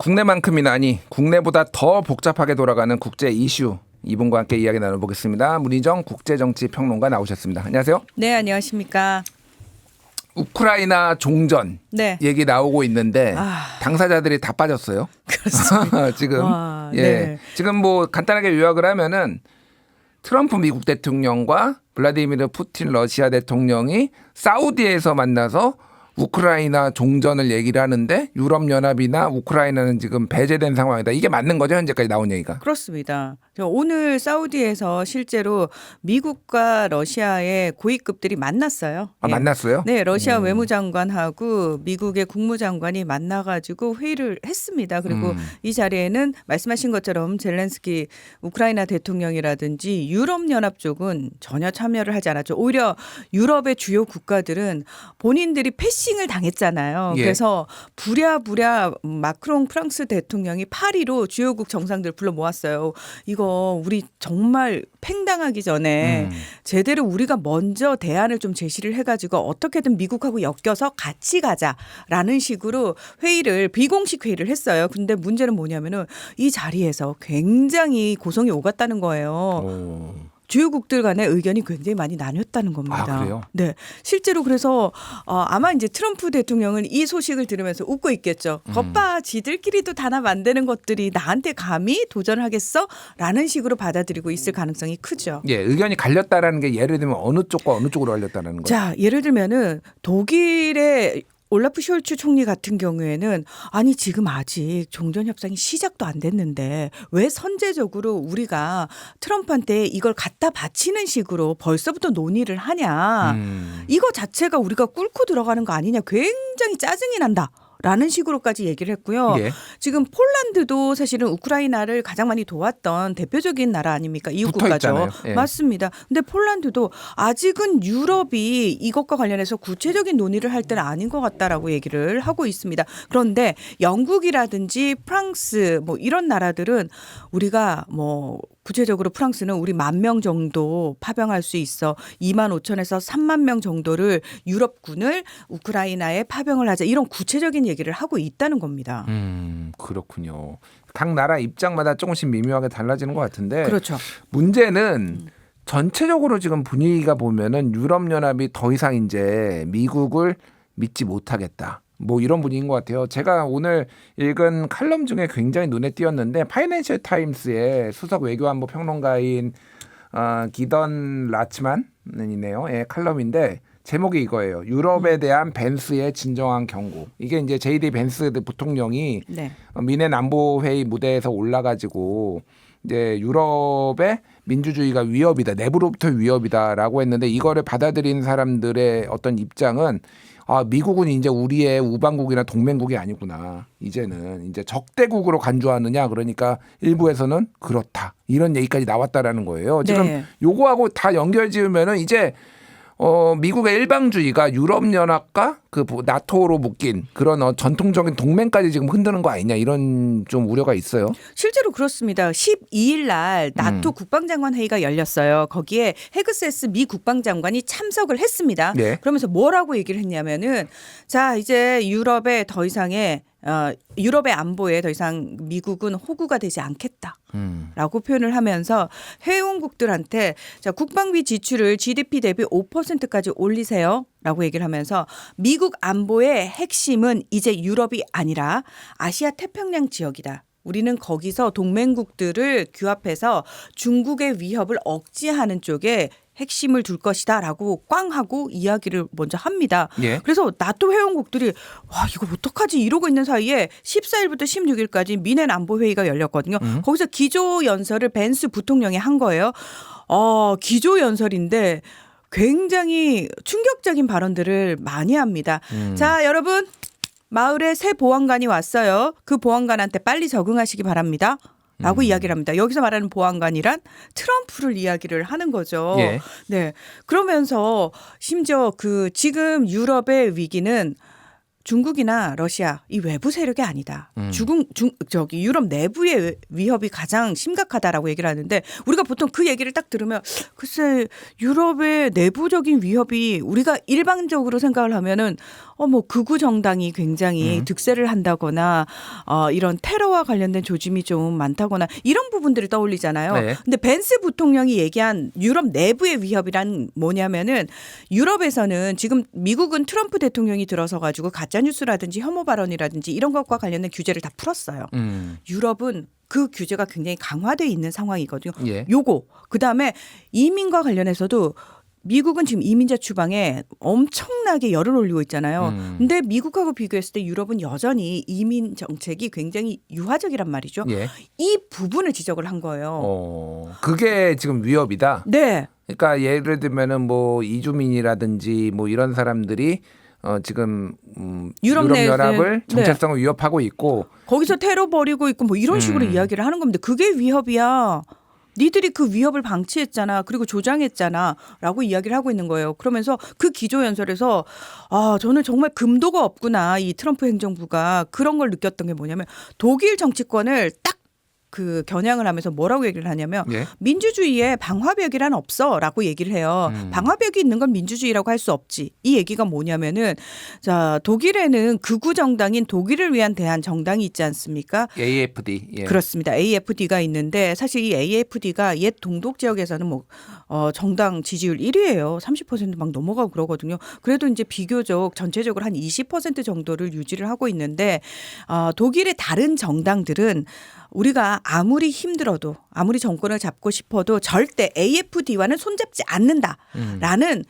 국내만큼이나 아니 국내보다 더 복잡하게 돌아가는 국제 이슈 이분과 함께 이야기 나눠보겠습니다. 문희정 국제정치평론가 나오셨습니다. 안녕하세요. 네, 안녕하십니까. 우크라이나 종전 네. 얘기 나오고 있는데 당사자들이 다 빠졌어요. 그렇습니다. 지금 와, 예 네. 지금 뭐 간단하게 요약을 하면은 트럼프 미국 대통령과 블라디미르 푸틴 러시아 대통령이 사우디에서 만나서 우크라이나 종전을 얘기를 하는데 유럽연합이나 우크라이나는 지금 배제된 상황이다. 이게 맞는 거죠? 현재까지 나온 얘기가. 그렇습니다. 오늘 사우디에서 실제로 미국과 러시아의 고위급들이 만났어요. 아, 예. 만났어요? 네, 러시아 외무장관하고 미국의 국무장관이 만나가지고 회의를 했습니다. 그리고 이 자리에는 말씀하신 것처럼 젤렌스키 우크라이나 대통령이라든지 유럽연합 쪽은 전혀 참여를 하지 않았죠. 오히려 유럽의 주요 국가들은 본인들이 패싱을 당했잖아요. 예. 그래서 부랴부랴 마크롱 프랑스 대통령이 파리로 주요국 정상들 불러 모았어요. 이거 우리 정말 팽당하기 전에 제대로 우리가 먼저 대안을 좀 제시를 해가지고 어떻게든 미국하고 엮여서 같이 가자라는 식으로 회의를 비공식 회의를 했어요. 근데 문제는 뭐냐면은 이 자리에서 굉장히 고성이 오갔다는 거예요. 주요국들 간의 의견이 굉장히 많이 나뉘었다는 겁니다. 아, 그래요? 네, 실제로 그래서 아마 이제 트럼프 대통령은 이 소식을 들으면서 웃고 있겠죠. 겉봐, 지들끼리도 단합 안 되는 것들이 나한테 감히 도전하겠어?라는 식으로 받아들이고 있을 가능성이 크죠. 예, 의견이 갈렸다라는 게 예를 들면 어느 쪽과 어느 쪽으로 갈렸다는 거예요? 자, 예를 들면은 독일의 올라프 숄츠 총리 같은 경우에는 아니 지금 아직 종전 협상이 시작도 안 됐는데 왜 선제적으로 우리가 트럼프한테 이걸 갖다 바치는 식으로 벌써부터 논의를 하냐. 이거 자체가 우리가 꿇고 들어가는 거 아니냐. 굉장히 짜증이 난다. 라는 식으로까지 얘기를 했고요. 예. 지금 폴란드도 사실은 우크라이나를 가장 많이 도왔던 대표적인 나라 아닙니까? 이웃 국가죠. 예. 맞습니다. 근데 폴란드도 아직은 유럽이 이것과 관련해서 구체적인 논의를 할 때는 아닌 것 같다라고 얘기를 하고 있습니다. 그런데 영국이라든지 프랑스 뭐 이런 나라들은 우리가 뭐 구체적으로 프랑스는 우리 10,000명 정도 파병할 수 있어 25,000에서 30,000명 정도를 유럽군을 우크라이나에 파병을 하자 이런 구체적인 얘기를 하고 있다는 겁니다. 그렇군요. 각 나라 입장마다 조금씩 미묘하게 달라지는 것 같은데 그렇죠. 문제는 전체적으로 지금 분위기가 보면은 유럽연합이 더 이상 이제 미국을 믿지 못하겠다. 뭐 이런 분위기인 것 같아요. 제가 오늘 읽은 칼럼 중에 굉장히 눈에 띄었는데 파이낸셜 타임스의 수석 외교안보 평론가인 기던 라츠만이네요. 예, 칼럼인데 제목이 이거예요. 유럽에 대한 벤스의 진정한 경고. 이게 이제 제이디 벤스 부통령이 네. 미넨 안보회의 무대에서 올라가지고 이제 유럽의 민주주의가 위협이다. 내부로부터 위협이다라고 했는데 이거를 받아들인 사람들의 어떤 입장은 미국은 이제 우리의 우방국이나 동맹국이 아니구나. 이제는 이제 적대국으로 간주하느냐. 그러니까 일부에서는 그렇다. 이런 얘기까지 나왔다라는 거예요. 지금 네. 요거하고 다 연결 지으면은 이제 미국의 일방주의가 유럽연합과 그 나토로 묶인 그런 전통적인 동맹까지 지금 흔드는 거 아니냐 이런 좀 우려가 있어요. 실제로 그렇습니다. 12일 날 나토 국방장관 회의가 열렸어요. 거기에 헤그세스 미 국방장관이 참석을 했습니다. 네. 그러면서 뭐라고 얘기를 했냐면은 자 이제 유럽의 더 이상의 유럽의 안보에 더 이상 미국은 호구가 되지 않겠다라고 표현을 하면서 회원국들한테 자 국방비 지출을 GDP 대비 5%까지 올리세요라고 얘기를 하면서 미국 안보의 핵심은 이제 유럽이 아니라 아시아 태평양 지역이다. 우리는 거기서 동맹국들을 규합해서 중국의 위협을 억제하는 쪽에 핵심을 둘 것이다라고 꽝 하고 이야기를 먼저 합니다. 예. 그래서 나토 회원국들이 와 이거 어떡하지 이러고 있는 사이에 14일부터 16일까지 미넨 안보회의가 열렸거든요. 거기서 기조연설을 벤스 부통령이 한 거예요. 기조연설인데 굉장히 충격적인 발언들을 많이 합니다. 자 여러분 마을에 새 보안관이 왔어요. 그 보안관한테 빨리 적응하시기 바랍니다. 라고 이야기를 합니다. 여기서 말하는 보안관이란 트럼프를 이야기를 하는 거죠. 예. 네. 그러면서 심지어 지금 유럽의 위기는 중국이나 러시아 이 외부 세력이 아니다. 유럽 내부의 위협이 가장 심각하다라고 얘기를 하는데 우리가 보통 그 얘기를 딱 들으면 글쎄 유럽의 내부적인 위협이 우리가 일반적으로 생각을 하면은 뭐 극우 정당이 굉장히 득세를 한다거나 이런 테러와 관련된 조짐이 좀 많다거나 이런 부분들을 떠올리잖아요. 네. 근데 벤스 부통령이 얘기한 유럽 내부의 위협이란 뭐냐면은 유럽에서는 지금 미국은 트럼프 대통령이 들어서 가지고 가짜 뉴스라든지 혐오 발언이라든지 이런 것과 관련된 규제를 다 풀었어요. 유럽은 그 규제가 굉장히 강화되어 있는 상황이거든요. 예. 요거 그다음에 이민과 관련해서도 미국은 지금 이민자 추방에 엄청나게 열을 올리고 있잖아요. 근데 미국하고 비교했을 때 유럽은 여전히 이민 정책이 굉장히 유화적이란 말이죠. 예. 이 부분을 지적을 한 거예요. 그게 지금 위협이다. 네. 그러니까 예를 들면은 뭐 이주민이라든지 뭐 이런 사람들이 지금 유럽 내에서 유럽연합을 네. 정체성을 위협하고 있고 거기서 테러 벌이고 있고 뭐 이런 식으로 이야기를 하는 겁니다. 그게 위협이야. 니들이 그 위협을 방치했잖아. 그리고 조장했잖아. 라고 이야기를 하고 있는 거예요. 그러면서 그 기조연설에서 저는 정말 금도가 없구나. 이 트럼프 행정부가 그런 걸 느꼈던 게 뭐냐면 독일 정치권을 딱 그 겨냥을 하면서 뭐라고 얘기를 하냐면 예. 민주주의에 방화벽이란 없어라고 얘기를 해요. 방화벽이 있는 건 민주주의라고 할 수 없지. 이 얘기가 뭐냐면은 자 독일에는 극우 정당인 독일을 위한 대한 정당이 있지 않습니까? AFD. 예. 그렇습니다. AFD가 있는데 사실 이 AFD가 옛 동독 지역에서는 뭐 정당 지지율 1위예요. 30% 막 넘어가고 그러거든요. 그래도 이제 비교적 전체적으로 한 20% 정도를 유지를 하고 있는데 독일의 다른 정당들은 우리가 아무리 힘들어도 아무리 정권을 잡고 싶어도 절대 AFD와는 손잡지 않는다라는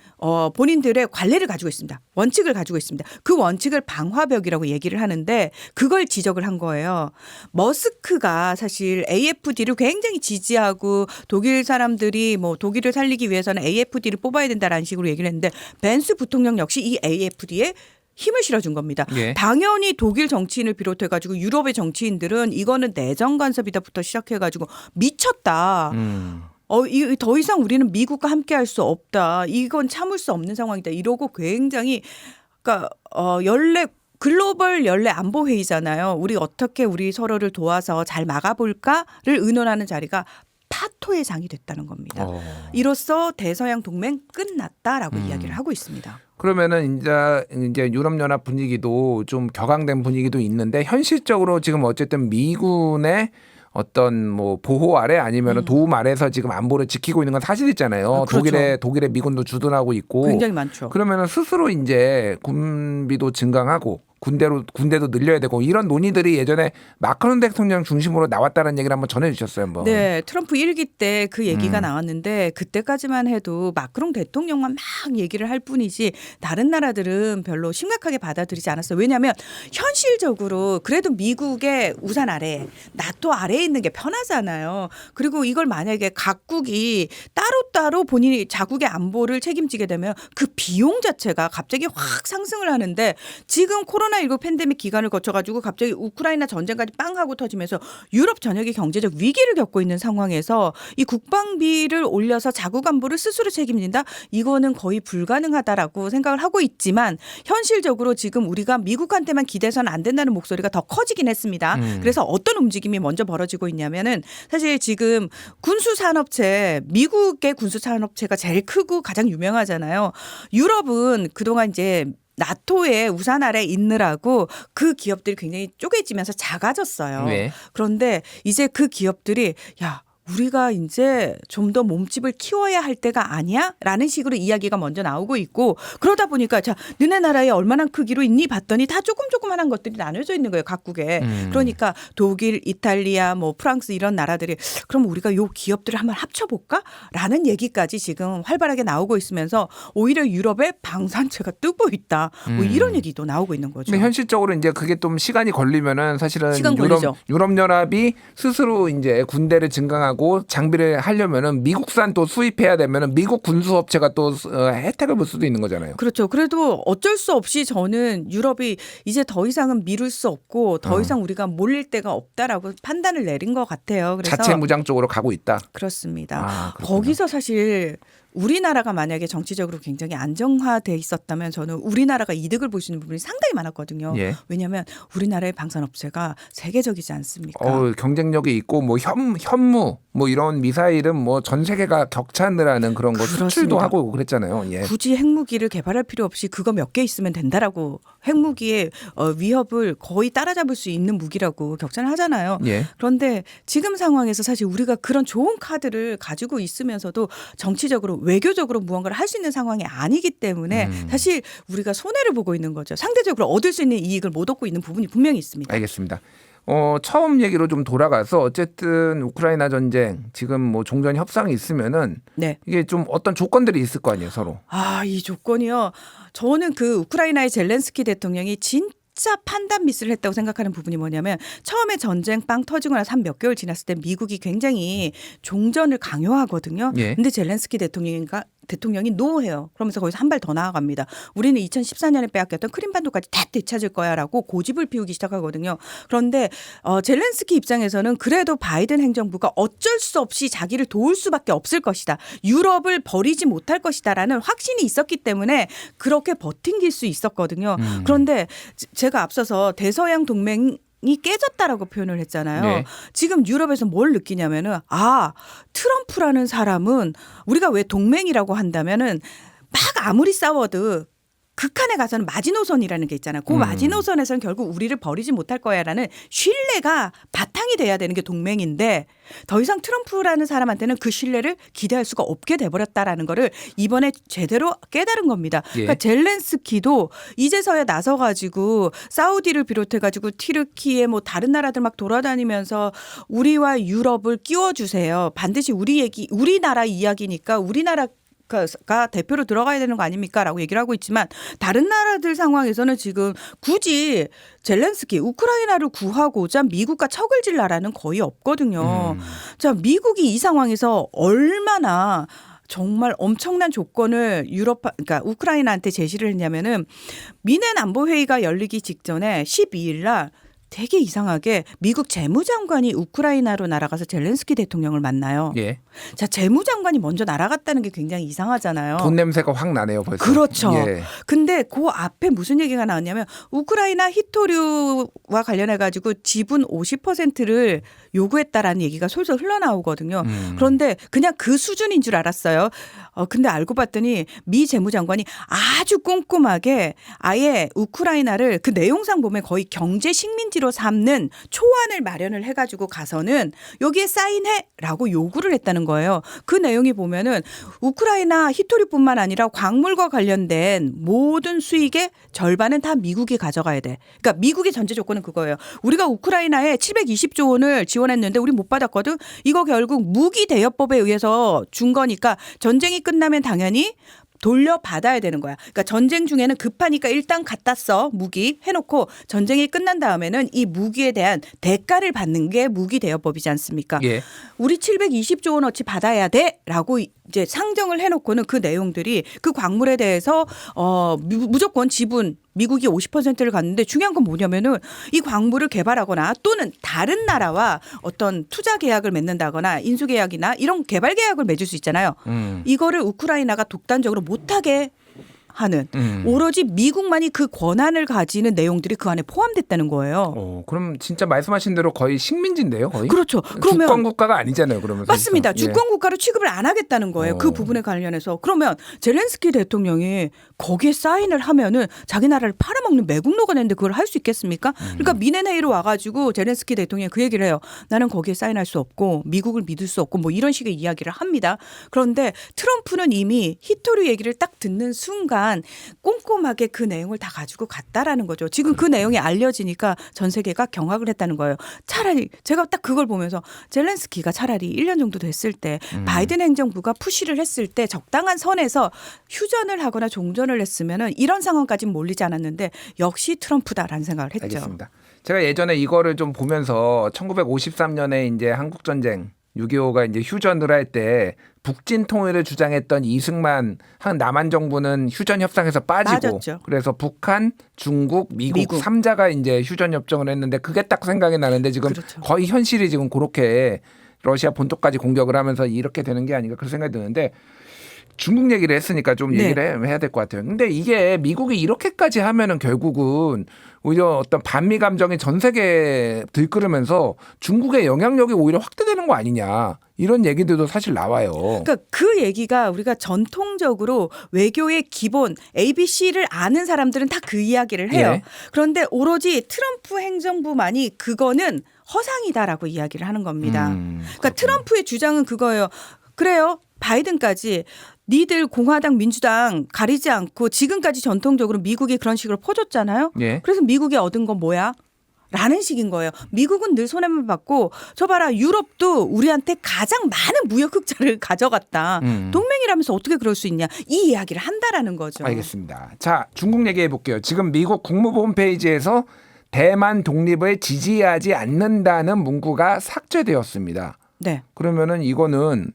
본인들의 관례를 가지고 있습니다. 원칙을 가지고 있습니다. 그 원칙을 방화벽이라고 얘기를 하는데 그걸 지적을 한 거예요. 머스크가 사실 AFD를 굉장히 지지하고 독일 사람들이 뭐 독일을 살리기 위해서는 AFD를 뽑아야 된다라는 식으로 얘기를 했는데 벤스 부통령 역시 이 AFD에 힘을 실어준 겁니다. 예. 당연히 독일 정치인을 비롯해가지고 유럽의 정치인들은 이거는 내정 간섭이다부터 시작해가지고 미쳤다. 더 이상 우리는 미국과 함께할 수 없다. 이건 참을 수 없는 상황이다. 이러고 굉장히 그러니까 글로벌 연례 안보 회의잖아요. 우리 어떻게 우리 서로를 도와서 잘 막아볼까를 의논하는 자리가 파토의 장이 됐다는 겁니다. 이로써 대서양 동맹 끝났다라고 이야기를 하고 있습니다. 그러면은 이제 유럽연합 분위기도 좀 격앙된 분위기도 있는데 현실적으로 지금 어쨌든 미군의 어떤 뭐 보호 아래 아니면 도움 아래서 지금 안보를 지키고 있는 건 사실이잖아요. 그렇죠. 독일의 미군도 주둔하고 있고 굉장히 많죠. 그러면은 스스로 이제 군비도 증강하고 군대도 늘려야 되고 이런 논의들이 예전에 마크롱 대통령 중심으로 나왔다는 얘기를 한번 전해주셨어요. 한번. 네, 트럼프 1기 때 그 얘기가 나왔는데 그때까지만 해도 마크롱 대통령만 막 얘기를 할 뿐이지 다른 나라들은 별로 심각하게 받아들이지 않았어요. 왜냐하면 현실적으로 그래도 미국의 우산 아래 나토 아래에 있는 게 편하잖아요. 그리고 이걸 만약에 각국이 따로따로 본인이 자국의 안보를 책임지게 되면 그 비용 자체가 갑자기 확 상승을 하는데 지금 코로나19 팬데믹 기간을 거쳐가지고 갑자기 우크라이나 전쟁까지 빵 하고 터지면서 유럽 전역이 경제적 위기를 겪고 있는 상황에서 이 국방비를 올려서 자국 안보를 스스로 책임진다? 이거는 거의 불가능하다라고 생각을 하고 있지만 현실적으로 지금 우리가 미국한테만 기대서는 안 된다는 목소리가 더 커지긴 했습니다. 그래서 어떤 움직임이 먼저 벌어지고 있냐면은 사실 지금 군수산업체 미국의 군수산업체가 제일 크고 가장 유명하잖아요. 유럽은 그동안 이제 나토의 우산 아래 있느라고 그 기업들이 굉장히 쪼개지면서 작아졌어요. 네. 그런데 이제 그 기업들이 우리가 이제 좀 더 몸집을 키워야 할 때가 아니야? 라는 식으로 이야기가 먼저 나오고 있고 그러다 보니까 자, 너네 나라에 얼마나 크기로 있니? 봤더니 다 조그만한 것들이 나눠져 있는 거예요. 각국에. 그러니까 독일, 이탈리아, 뭐 프랑스 이런 나라들이 그럼 우리가 요 기업들을 한번 합쳐볼까? 라는 얘기까지 지금 활발하게 나오고 있으면서 오히려 유럽의 방산체가 뜨고 있다. 뭐 이런 얘기도 나오고 있는 거죠. 근데 현실적으로 이제 그게 좀 시간이 걸리면은 사실은 시간 걸리죠. 유럽연합이 스스로 이제 군대를 증강하고 장비를 하려면은 미국산 또 수입해야 되면은 미국 군수업체가 또 혜택을 볼 수도 있는 거잖아요. 그렇죠. 그래도 어쩔 수 없이 저는 유럽이 이제 더 이상은 미룰 수 없고 더 이상 우리가 몰릴 데가 없다라고 판단을 내린 것 같아요. 그래서 자체 무장 쪽으로 가고 있다. 그렇습니다. 아, 그렇구나. 거기서 사실 우리나라가 만약에 정치적으로 굉장히 안정화돼 있었다면 저는 우리나라가 이득을 볼 수 있는 부분이 상당히 많았거든요. 예. 왜냐하면 우리나라의 방산업체가 세계적이지 않습니까? 경쟁력이 있고 뭐 현무 뭐 이런 미사일은 뭐 전 세계가 격찬을 그런 거 그렇습니다. 수출도 하고 그랬잖아요. 예. 굳이 핵무기를 개발할 필요 없이 그거 몇 개 있으면 된다라고 핵무기의 위협을 거의 따라잡을 수 있는 무기라고 격찬을 하잖아요. 예. 그런데 지금 상황에서 사실 우리가 그런 좋은 카드를 가지고 있으면서도 정치적으로 외교적으로 무언가를 할 수 있는 상황이 아니기 때문에 사실 우리가 손해를 보고 있는 거죠. 상대적으로 얻을 수 있는 이익을 못 얻고 있는 부분이 분명히 있습니다. 알겠습니다. 처음 얘기로 좀 돌아가서 어쨌든 우크라이나 전쟁 지금 뭐 종전 협상이 있으면은 네. 이게 좀 어떤 조건들이 있을 거 아니에요, 서로. 이 조건이요. 저는 그 우크라이나의 젤렌스키 대통령이 진짜 판단 미스를 했다고 생각하는 부분이 뭐냐면 처음에 전쟁 빵 터지고 나서 한 몇 개월 지났을 때 미국이 굉장히 종전을 강요하거든요. 예. 근데 젤렌스키 대통령이 노해요. 그러면서 거기서 한 발 더 나아갑니다. 우리는 2014년에 빼앗겼던 크림반도까지 다 되찾을 거야라고 고집을 피우기 시작하거든요. 그런데 젤렌스키 입장에서는 그래도 바이든 행정부가 어쩔 수 없이 자기를 도울 수밖에 없을 것이다. 유럽을 버리지 못할 것이다라는 확신이 있었기 때문에 그렇게 버틴길 수 있었거든요. 그런데 제가 앞서서 대서양 동맹 이 깨졌다라고 표현을 했잖아요. 네. 지금 유럽에서 뭘 느끼냐면은 트럼프라는 사람은 우리가 왜 동맹이라고 한다면은 막 아무리 싸워도 극한에 가서는 마지노선이라는 게 있잖아요. 그 마지노선에서는 결국 우리를 버리지 못할 거야라는 신뢰가 바탕이 돼야 되는 게 동맹인데 더 이상 트럼프라는 사람한테는 그 신뢰를 기대할 수가 없게 돼버렸다라는 거를 이번에 제대로 깨달은 겁니다. 예. 그러니까 젤렌스키도 이제서야 나서가지고 사우디를 비롯해가지고 튀르키예 뭐 다른 나라들 막 돌아다니면서 우리와 유럽을 끼워주세요. 반드시 우리나라 이야기니까 우리나라 가 대표로 들어가야 되는 거 아닙니까? 라고 얘기를 하고 있지만 다른 나라들 상황에서는 지금 굳이 젤렌스키 우크라이나를 구하고자 미국과 척을 질 나라는 거의 없거든요. 자, 미국이 이 상황에서 얼마나 정말 엄청난 조건을 그러니까 우크라이나한테 제시를 했냐면은 미넨 안보회의가 열리기 직전에 12일 날 되게 이상하게 미국 재무장관이 우크라이나로 날아가서 젤렌스키 대통령을 만나요. 예. 자, 재무장관이 먼저 날아갔다는 게 굉장히 이상하잖아요. 돈 냄새가 확 나네요, 벌써. 그렇죠. 예. 근데 그 앞에 무슨 얘기가 나왔냐면 우크라이나 히토류와 관련해 가지고 지분 50%를 요구했다라는 얘기가 솔솔 흘러나오거든요. 그런데 그냥 그 수준인 줄 알았어요. 근데 알고 봤더니 미 재무장관이 아주 꼼꼼하게 아예 우크라이나를 그 내용상 보면 거의 경제 식민지로 삼는 초안을 마련을 해가지고 가서는 여기에 사인해라고 요구를 했다는 거예요. 그 내용이 보면은 우크라이나 히토리뿐만 아니라 광물과 관련된 모든 수익의 절반은 다 미국이 가져가야 돼. 그러니까 미국의 전제 조건은 그거예요. 우리가 우크라이나에 720조 원을 지원했는데 우리 못 받았거든. 이거 결국 무기 대여법에 의해서 준 거니까 전쟁이 끝나면 당연히 돌려받아야 되는 거야. 그러니까 전쟁 중에는 급하니까 일단 갖다 써 무기 해놓고 전쟁이 끝난 다음에는 이 무기에 대한 대가를 받는 게 무기 대여법이지 않습니까? 예. 우리 720조 원어치 받아야 돼라고 이제 상정을 해놓고는 그 내용들이 그 광물에 대해서 무조건 지분 미국이 50%를 갖는데 중요한 건 뭐냐면은 이 광물을 개발하거나 또는 다른 나라와 어떤 투자 계약을 맺는다거나 인수 계약이나 이런 개발 계약을 맺을 수 있잖아요. 이거를 우크라이나가 독단적으로 못하게 하는 오로지 미국만이 그 권한을 가지는 내용들이 그 안에 포함됐다는 거예요. 그럼 진짜 말씀하신 대로 거의 식민지인데요, 거의. 그렇죠. 그러면 주권 국가가 아니잖아요, 그러면. 맞습니다. 사실상. 주권 국가로 취급을 안 하겠다는 거예요. 그 부분에 관련해서. 그러면 젤렌스키 대통령이 거기에 사인을 하면은 자기 나라를 팔아먹는 매국노가 되는데 그걸 할 수 있겠습니까? 그러니까 미넨 회의로 와가지고 젤렌스키 대통령이 그 얘기를 해요. 나는 거기에 사인할 수 없고 미국을 믿을 수 없고 뭐 이런 식의 이야기를 합니다. 그런데 트럼프는 이미 히토류 얘기를 딱 듣는 순간 꼼꼼하게 그 내용을 다 가지고 갔다라는 거죠. 지금 그 내용이 알려지니까 전 세계가 경악을 했다는 거예요. 차라리 제가 딱 그걸 보면서 젤렌스키가 차라리 1년 정도 됐을 때 바이든 행정부가 푸시를 했을 때 적당한 선에서 휴전을 하거나 종전을 했으면은 이런 상황까지는 몰리지 않았는데 역시 트럼프다라는 생각을 했죠. 알겠습니다. 제가 예전에 이거를 좀 보면서 1953년에 이제 한국 전쟁 6.25가 이제 휴전을 할 때 북진 통일을 주장했던 이승만 한 남한 정부는 휴전 협상에서 빠지고 맞았죠. 그래서 북한, 중국, 미국 3자가 이제 휴전 협정을 했는데 그게 딱 생각이 나는데 지금 그렇죠. 거의 현실이 지금 그렇게 러시아 본토까지 공격을 하면서 이렇게 되는 게 아닌가 그런 생각이 드는데 중국 얘기를 했으니까 좀 네. 얘기를 해야 될 것 같아요. 근데 이게 미국이 이렇게까지 하면은 결국은 오히려 어떤 반미 감정이 전 세계에 들끓으면서 중국의 영향력이 오히려 확대되는 거 아니냐. 이런 얘기들도 사실 나와요. 그러니까 그 얘기가 우리가 전통적으로 외교의 기본 ABC를 아는 사람들은 다 그 이야기를 해요. 예. 그런데 오로지 트럼프 행정부만이 그거는 허상이다라고 이야기를 하는 겁니다. 그러니까 트럼프의 주장은 그거예요. 그래요. 바이든까지 니들 공화당 민주당 가리지 않고 지금까지 전통적으로 미국이 그런 식으로 퍼줬잖아요. 예. 그래서 미국이 얻은 건 뭐야? 라는 식인 거예요. 미국은 늘 손해만 받고 저 봐라 유럽도 우리한테 가장 많은 무역 흑자를 가져갔다. 동맹이라면서 어떻게 그럴 수 있냐. 이 이야기를 한다라는 거죠. 알겠습니다. 자, 중국 얘기해 볼게요. 지금 미국 국무부 홈페이지에서 대만 독립을 지지하지 않는다는 문구가 삭제되었습니다. 네. 그러면은 이거는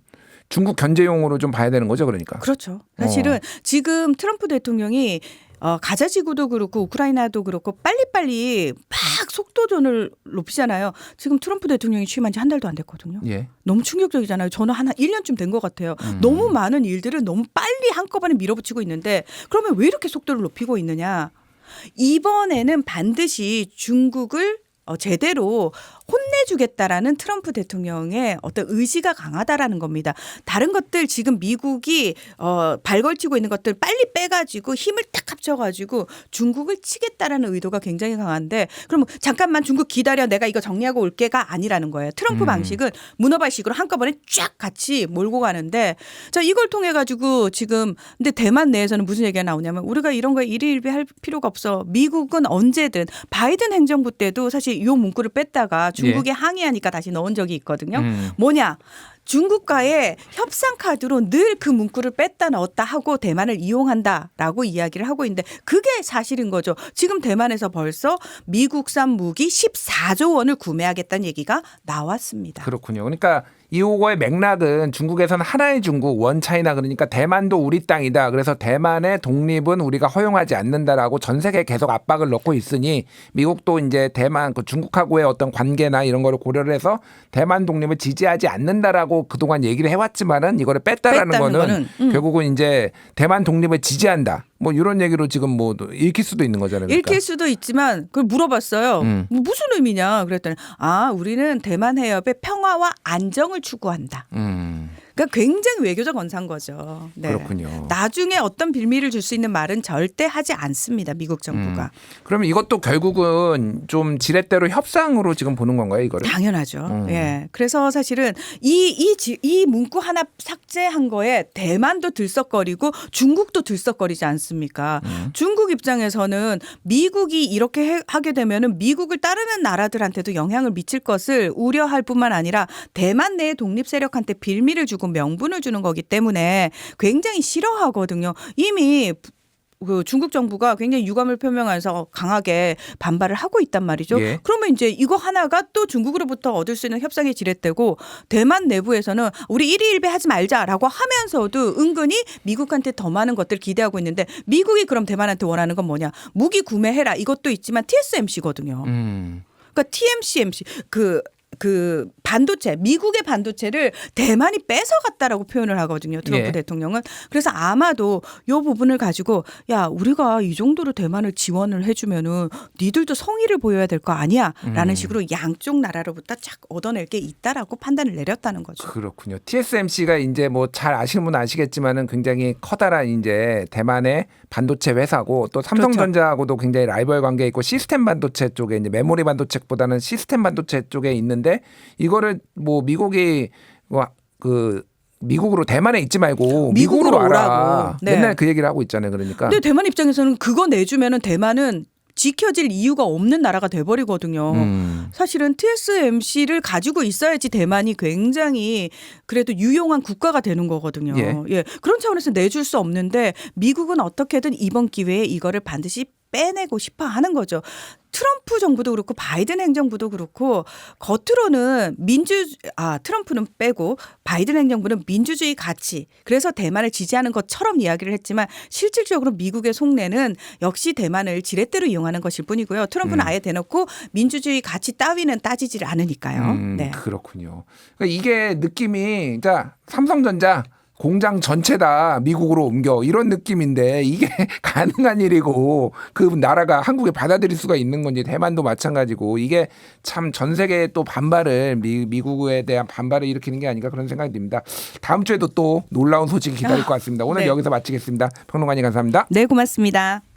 중국 견제용으로 좀 봐야 되는 거죠, 그러니까. 그렇죠. 사실은 지금 트럼프 대통령이 가자 지구도 그렇고 우크라이나도 그렇고 빨리빨리 막 속도전을 높이잖아요. 지금 트럼프 대통령이 취임한 지 한 달도 안 됐거든요. 예. 너무 충격적이잖아요. 저는 한 1년쯤 된 것 같아요. 너무 많은 일들을 너무 빨리 한꺼번에 밀어붙이고 있는데 그러면 왜 이렇게 속도를 높이고 있느냐. 이번에는 반드시 중국을 제대로 혼내주겠다라는 트럼프 대통령의 어떤 의지가 강하다라는 겁니다. 다른 것들 지금 미국이 발걸치고 있는 것들 빨리 빼가지고 힘을 딱 합쳐가지고 중국을 치겠다라는 의도가 굉장히 강한데 그럼 잠깐만 중국 기다려 내가 이거 정리하고 올게가 아니라는 거예요. 트럼프 방식은 문어발식으로 한꺼번에 쫙 같이 몰고 가는데 자 이걸 통해 가지고 지금 근데 대만 내에서는 무슨 얘기가 나오냐면 우리가 이런 거에 일희일비할 필요가 없어. 미국은 언제든 바이든 행정부 때도 사실 이 문구를 뺐다가 중국이 항의하니까 다시 넣은 적이 있거든요. 뭐냐? 중국과의 협상 카드로 늘 그 문구를 뺐다 넣었다 하고 대만을 이용한다라고 이야기를 하고 있는데 그게 사실인 거죠. 지금 대만에서 벌써 미국산 무기 14조 원을 구매하겠다는 얘기가 나왔습니다. 그렇군요. 그러니까 이호거의 맥락은 중국에서는 하나의 중국, 원 차이나 그러니까 대만도 우리 땅이다. 그래서 대만의 독립은 우리가 허용하지 않는다라고 전 세계에 계속 압박을 넣고 있으니 미국도 이제 대만, 중국하고의 어떤 관계나 이런 거를 고려를 해서 대만 독립을 지지하지 않는다라고 그동안 얘기를 해왔지만은 이거를 뺐다라는 거는 결국은 이제 대만 독립을 지지한다. 뭐 이런 얘기로 지금 뭐 읽힐 수도 있는 거잖아요. 그러니까. 읽힐 수도 있지만 그걸 물어봤어요. 뭐 무슨 의미냐 그랬더니 우리는 대만 해협의 평화와 안정을 추구한다. 그러니까 굉장히 외교적 언사인 거죠. 네. 그렇군요. 나중에 어떤 빌미를 줄 수 있는 말은 절대 하지 않습니다. 미국 정부가. 그러면 이것도 결국은 좀 지렛대로 협상으로 지금 보는 건가요, 이거를? 당연하죠. 예. 그래서 사실은 이 문구 하나 삭제한 거에 대만도 들썩거리고 중국도 들썩거리지 않습니까? 중국 입장에서는 미국이 이렇게 하게 되면은 미국을 따르는 나라들한테도 영향을 미칠 것을 우려할 뿐만 아니라 대만 내 독립 세력한테 빌미를 주고 명분을 주는 거기 때문에 굉장히 싫어하거든요. 이미 그 중국 정부가 굉장히 유감을 표명해서 강하게 반발을 하고 있단 말이죠. 예. 그러면 이제 이거 하나가 또 중국으로부터 얻을 수 있는 협상의 지렛대고 대만 내부에서는 우리 일희일비하지 말자라고 하면서도 은근히 미국한테 더 많은 것들을 기대하고 있는데 미국이 그럼 대만한테 원하는 건 뭐냐. 무기 구매해라 이것도 있지만 TSMC거든요. 그러니까 TSMC 그 반도체 미국의 반도체를 대만이 뺏어갔다라고 표현을 하거든요. 트럼프 예. 대통령은. 그래서 아마도 이 부분을 가지고 야 우리가 이 정도로 대만을 지원을 해주면은 니들도 성의를 보여야 될 거 아니야 라는 식으로 양쪽 나라로부터 쫙 얻어낼 게 있다라고 판단을 내렸다는 거죠. 그렇군요. TSMC가 이제 뭐 잘 아시는 분은 아시겠지만은 굉장히 커다란 이제 대만의 반도체 회사고 또 삼성전자하고도 굉장히 라이벌 관계에 있고 시스템 반도체 쪽에 이제 메모리 반도체보다는 시스템 반도체 쪽에 있는데 이거를 뭐 미국이 미국으로 대만에 있지 말고 미국으로 와라. 네. 맨날 그 얘기를 하고 있잖아요. 그러니까. 근데 대만 입장에서는 그거 내주면은 대만은 지켜질 이유가 없는 나라가 돼버리거든요. 사실은 TSMC를 가지고 있어야지 대만이 굉장히 그래도 유용한 국가가 되는 거거든요. 예. 그런 차원에서 내줄 수 없는데 미국은 어떻게든 이번 기회에 이거를 반드시 빼내고 싶어 하는 거죠. 트럼프 정부도 그렇고 바이든 행정부도 그렇고 겉으로는 트럼프는 빼고 바이든 행정부는 민주주의 가치 그래서 대만을 지지하는 것처럼 이야기를 했지만 실질적으로 미국의 속내는 역시 대만을 지렛대로 이용하는 것일 뿐이고요. 트럼프는 아예 대놓고 민주주의 가치 따위는 따지질 않으니까요. 네. 그렇군요. 그러니까 이게 느낌이 그러니까 삼성전자 공장 전체 다 미국으로 옮겨 이런 느낌인데 이게 가능한 일이고 그 나라가 한국에 받아들일 수가 있는 건지 대만도 마찬가지고 이게 참 전 세계에 또 반발을 미국에 대한 반발을 일으키는 게 아닌가 그런 생각이 듭니다. 다음 주에도 또 놀라운 소식이 기다릴 것 같습니다. 오늘 네. 여기서 마치겠습니다. 평론가님 감사합니다. 네, 고맙습니다.